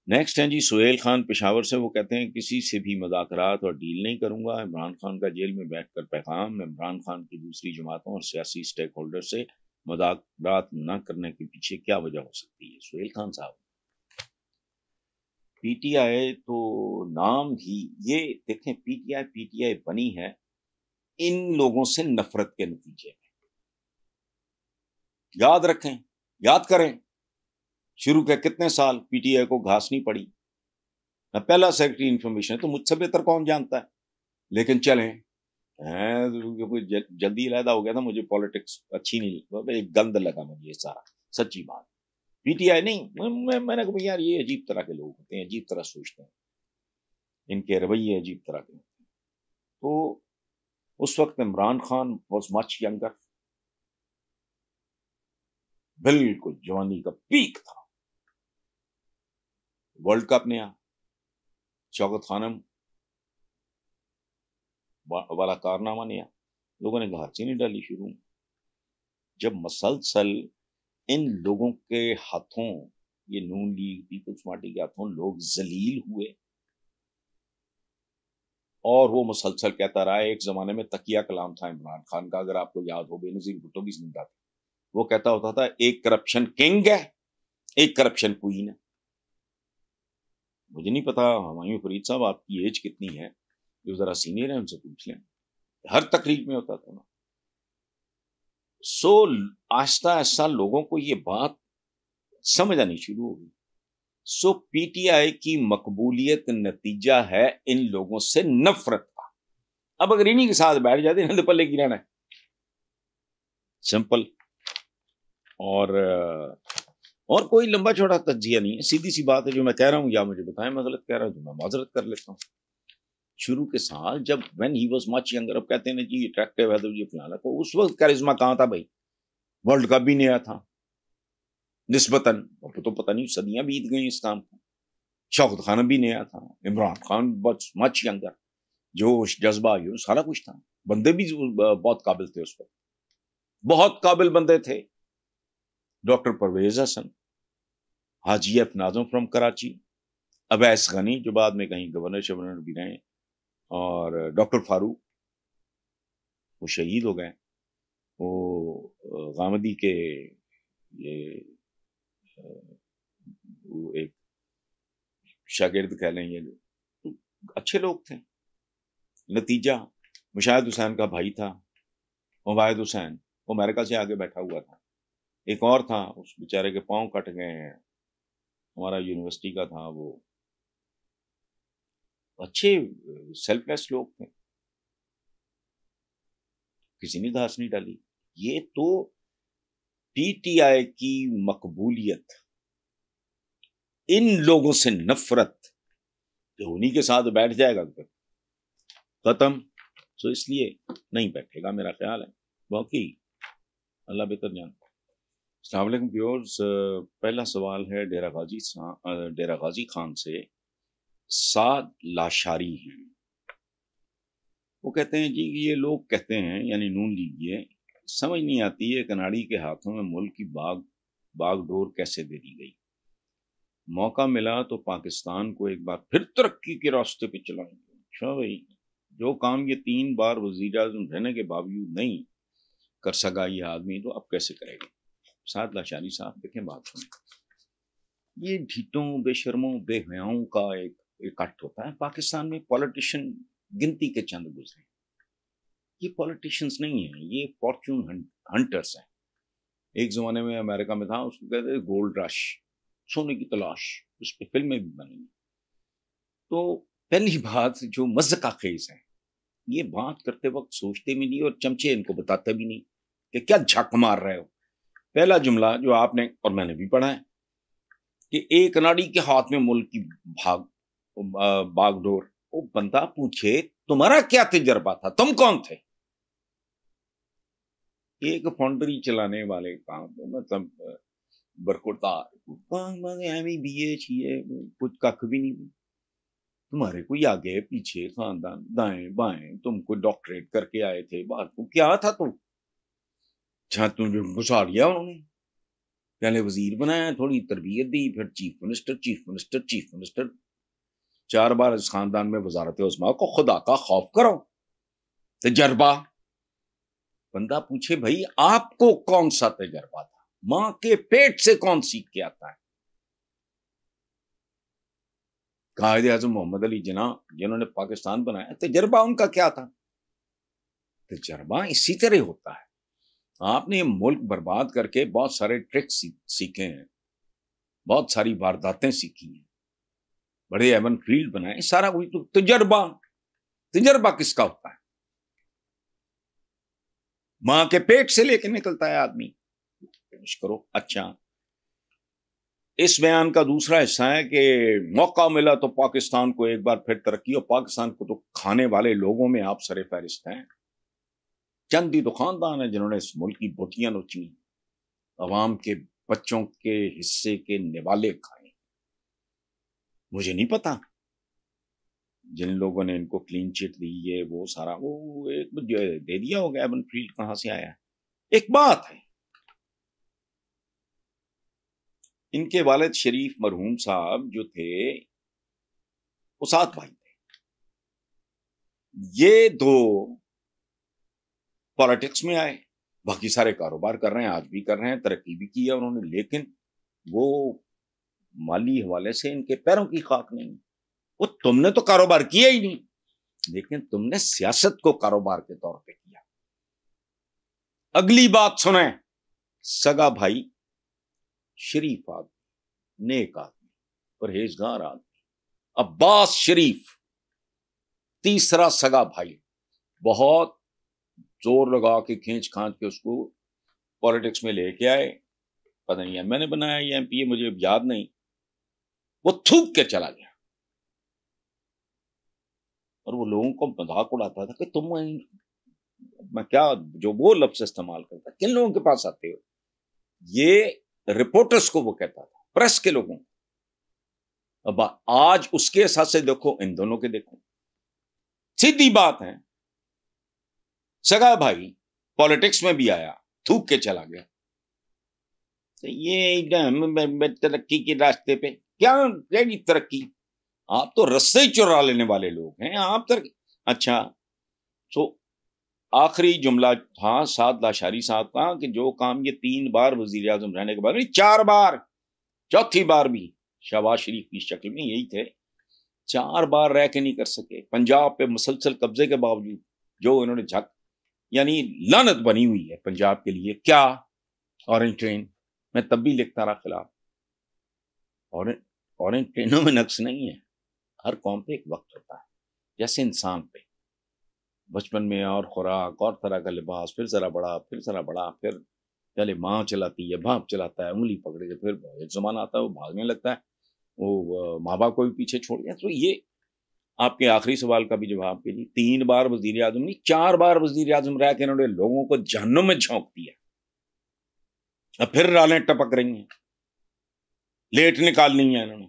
Next ہیں جی سہیل خان پشاور سے، وہ کہتے ہیں کسی سے بھی مذاکرات اور ڈیل نہیں کروں گا۔ عمران خان کا جیل میں بیٹھ کر پیغام، عمران خان کی دوسری جماعتوں اور سیاسی سٹیک ہولڈر سے مذاکرات نہ کرنے کے پیچھے کیا وجہ ہو سکتی ہے؟ سہیل خان صاحب، پی ٹی آئی تو نام بھی، یہ دیکھیں پی ٹی آئی بنی ہے ان لوگوں سے نفرت کے نتیجے میں۔ یاد رکھیں، یاد کریں، شروع کے کتنے سال پی ٹی آئی کو گھاس نہیں پڑی، نہ پہلا سیکرٹری انفارمیشن ہے، تو مجھ سے بہتر کون جانتا ہے۔ لیکن چلیں، جلدی علیحدہ ہو گیا تھا، مجھے پالیٹکس اچھی نہیں لگی، ایک گند لگا مجھے یہ سارا، سچی بات۔ پی ٹی آئی نہیں، میں نے کہا یار یہ عجیب طرح کے لوگ ہوتے ہیں، عجیب طرح سوچتے ہیں، ان کے رویے عجیب طرح کے ہوتے ہیں۔ تو اس وقت Imran Khan was much younger, بالکل جوانی کا پیک تھا، ورلڈ کپ نیا، شوکت خانم والا کارنامہ نیا، لوگوں نے گھر سے نہیں ڈالی شروع میں۔ جب مسلسل ان لوگوں کے ہاتھوں، یہ نون لیگ پیپلز پارٹی کے ہاتھوں لوگ ذلیل ہوئے، اور وہ مسلسل کہتا رہا ہے، ایک زمانے میں تکیہ کلام تھا عمران خان کا، اگر آپ کو یاد ہو، بے نظیر بھٹو بھی زندہ تھا، وہ کہتا ہوتا تھا ایک کرپشن کنگ ہے، ایک کرپشن کوئین ہے۔ مجھے نہیں پتا ہمایوں فرید صاحب آپ کی ایج کتنی ہے، جو ذرا سینئر ہیں ان سے پوچھ لیں، ہر تقریب میں ہوتا تھا نا۔ سو آہستہ آہستہ لوگوں کو یہ بات سمجھ آنی شروع ہوگی۔ سو پی ٹی آئی کی مقبولیت نتیجہ ہے ان لوگوں سے نفرت کا۔ اب اگر انہی کے ساتھ بیٹھ جاتے ہیں تو پلے کی رہنا ہے، سمپل۔ اور کوئی لمبا چوڑا تجزیہ نہیں ہے، سیدھی سی بات ہے، جو میں کہہ رہا ہوں یا مجھے بتائیں میں غلط کہہ رہا ہوں تو میں معذرت کر لیتا ہوں۔ شروع کے سال جب when he was much younger، اب کہتے ہیں جی اٹریکٹیو ہے تو یہ فلانا، تو اس وقت کارزما کہاں تھا بھائی؟ ورلڈ کپ بھی نیا تھا نسبتاً، تو پتہ نہیں صدیاں بیت گئی اس کام کو۔ شوکت خان بھی نیا تھا، عمران خان بہت مچ ینگر، جوش جذبہ یہ سارا کچھ تھا، بندے بھی بہت قابل تھے اس وقت، بہت قابل بندے تھے۔ Doctor Parvez Hasan, Haji F Nazim from Karachi, Owais Ghani جو بعد میں کہیں گورنر شورنر بھی رہے، اور ڈاکٹر فاروق، وہ شہید ہو گئے، وہ غامدی کے یہ وہ ایک شاگرد کہہ لیں، یہ اچھے لوگ تھے۔ نتیجہ مشاہد حسین کا بھائی تھا عبید حسین، وہ امریکہ سے آگے بیٹھا ہوا تھا، ایک اور تھا اس بیچارے کے پاؤں کٹ گئے ہیں، ہمارا یونیورسٹی کا تھا، وہ اچھے سیلف لیس لوگ تھے، کسی نے گھاس نہیں ڈالی۔ یہ تو پی ٹی آئی کی مقبولیت، ان لوگوں سے نفرت، جو انہی کے ساتھ بیٹھ جائے گا تو ختم۔ سو اس لیے نہیں بیٹھے گا میرا خیال ہے، باقی اللہ بہتر جانتا۔ السلام علیکم ویورز، پہلا سوال ہے ڈیرہ غازی خان سے، سعد لاشاری ہیں، وہ کہتے ہیں جی یہ لوگ کہتے ہیں یعنی نون لیگ، یہ سمجھ نہیں آتی ہے کناڑی کے ہاتھوں میں ملک کی باغ ڈور کیسے دے دی گئی، موقع ملا تو پاکستان کو ایک بار پھر ترقی کے راستے پہ چلائیں گے۔ اچھا بھائی، جو کام یہ 3 بار وزیر اعظم رہنے کے باوجود نہیں کر سکا یہ آدمی، تو اب کیسے کرے گا؟ سعد لاشاری صاحب دیکھیں، بات سنیں، یہ ڈھیٹوں بے شرموں بے حیاؤں کا ایک اکٹ ہوتا ہے پاکستان میں۔ پولیٹیشین گنتی کے چند گزرے، یہ پولیٹیشینز نہیں ہیں، یہ فارچون ہنٹرز ہیں۔ ایک زمانے میں امریکہ میں تھا، اس کو کہتے ہیں گولڈ رش، سونے کی تلاش، اس پہ فلمیں بھی بنی۔ تو پہلی بات جو مذہقہ خیز ہے، یہ بات کرتے وقت سوچتے بھی نہیں، اور چمچے ان کو بتاتے بھی نہیں کہ کیا جھک مار رہے ہو۔ پہلا جملہ جو آپ نے اور میں نے بھی پڑھا ہے کہ ایک ناڑی کے ہاتھ میں ملک کی باغ ڈور، وہ بندہ پوچھے تمہارا کیا تجربہ تھا، تم کون تھے؟ ایک فونڈری چلانے والے کام مطلب برکردار ایم بی اے چاہیے، کچھ کھ بھی نہیں، تمہارے کوئی آگے پیچھے خاندان دائیں بائیں، تم کو ڈاکٹریٹ کر کے آئے تھے، بات کو کیا تھا تو جہاں تم جو گھسا لیا انہوں نے۔ پہلے وزیر بنایا، تھوڑی تربیت دی، پھر چیف منسٹر 4 بار اس خاندان میں وزارت عظمیٰ کو خدا کا خوف کرو، تجربہ۔ بندہ پوچھے بھائی آپ کو کون سا تجربہ تھا؟ ماں کے پیٹ سے کون سیکھ کے آتا ہے؟ قائد اعظم محمد علی جناح جنہوں نے پاکستان بنایا، تجربہ ان کا کیا تھا؟ تجربہ اسی طرح ہوتا ہے۔ آپ نے ملک برباد کر کے بہت سارے ٹرکس سیکھے ہیں، بہت ساری وارداتیں سیکھی ہیں، بڑے ایون فیلڈ بنائے، سارا کوئی تو تجربہ کس کا ہوتا ہے؟ ماں کے پیٹ سے لے کے نکلتا ہے آدمی۔ کرو اچھا، اس بیان کا دوسرا حصہ ہے کہ موقع ملا تو پاکستان کو ایک بار پھر ترقی، اور پاکستان کو تو کھانے والے لوگوں میں آپ سر فہرست ہیں۔ چند ہی تو خاندان ہیں جنہوں نے اس ملک کی بوٹیاں نوچی، عوام کے بچوں کے حصے کے نوالے کھائے۔ مجھے نہیں پتا جن لوگوں نے ان کو کلین چٹ دی، یہ وہ سارا وہ ایک دے دیا ہوگا، ایون فیلڈ کہاں سے آیا ہے؟ ایک بات ہے، ان کے والد شریف مرحوم صاحب جو تھے وہ 7 بھائی تھے، یہ 2 پالیٹکس میں آئے، باقی سارے کاروبار کر رہے ہیں، آج بھی کر رہے ہیں، ترقی بھی کی ہے انہوں نے، لیکن وہ مالی حوالے سے ان کے پیروں کی خاک نہیں۔ وہ تم نے تو کاروبار کیا ہی نہیں، لیکن تم نے سیاست کو کاروبار کے طور پہ کیا۔ اگلی بات سنیں، سگا بھائی، شریف آدمی، نیک آدمی، پرہیزگار آدمی، عباس شریف، تیسرا سگا بھائی، بہت زور لگا کے کھینچ کھانچ کے اس کو پالیٹکس میں لے کے آئے، پتہ نہیں میں نے بنایا یہ ایم پی اے، مجھے یاد نہیں، وہ تھوک کے چلا گیا، اور وہ لوگوں کو مذاق اڑاتا تھا کہ تم میں کیا جو وہ لفظ استعمال کرتا، کن لوگوں کے پاس آتے ہو؟ یہ رپورٹرز کو وہ کہتا تھا، پریس کے لوگوں کو۔ اب آج اس کے حساب سے دیکھو، ان دونوں کے دیکھو، سیدھی بات ہے، سگا بھائی پالیٹکس میں بھی آیا، تھوک کے چلا گیا، تو یہ ترقی کے راستے پہ کیا ترقی؟ آپ تو رستے ہی چرا لینے والے لوگ ہیں، آپ ترقی۔ اچھا، تو آخری جملہ تھا سعد لاشاری صاحب کا کہ جو کام یہ 3 بار وزیر اعظم رہنے کے بعد، 4 بار، چوتھی بار بھی شہباز شریف کی شکل میں یہی تھے، 4 بار رہ کے نہیں کر سکے، پنجاب پہ مسلسل قبضے کے باوجود جو انہوں نے جھک، یعنی لعنت بنی ہوئی ہے پنجاب کے لیے۔ کیا؟ اورنج ٹرین، میں تب بھی لکھتا رہا خلاف، اورنج ٹرینوں میں نقص نہیں ہے، ہر قوم پہ ایک وقت ہوتا ہے، جیسے انسان پہ، بچپن میں اور خوراک اور طرح کا لباس، پھر ذرا بڑا، پھر پہلے ماں چلاتی ہے، باپ چلاتا ہے، انگلی پکڑے کے، پھر ایک زمانہ آتا ہے وہ بھاگنے لگتا ہے، وہ ماں باپ کو بھی پیچھے چھوڑ دیا۔ تو یہ آپ کے آخری سوال کا بھی جواب کے لیے 3 بار وزیر اعظم نہیں، 4 بار وزیر اعظم رہ کے انہوں نے لوگوں کو جہنم میں جھونک دیا، اب پھر رالیں ٹپک رہی ہیں، لیٹ نکالنی ہے انہوں نے۔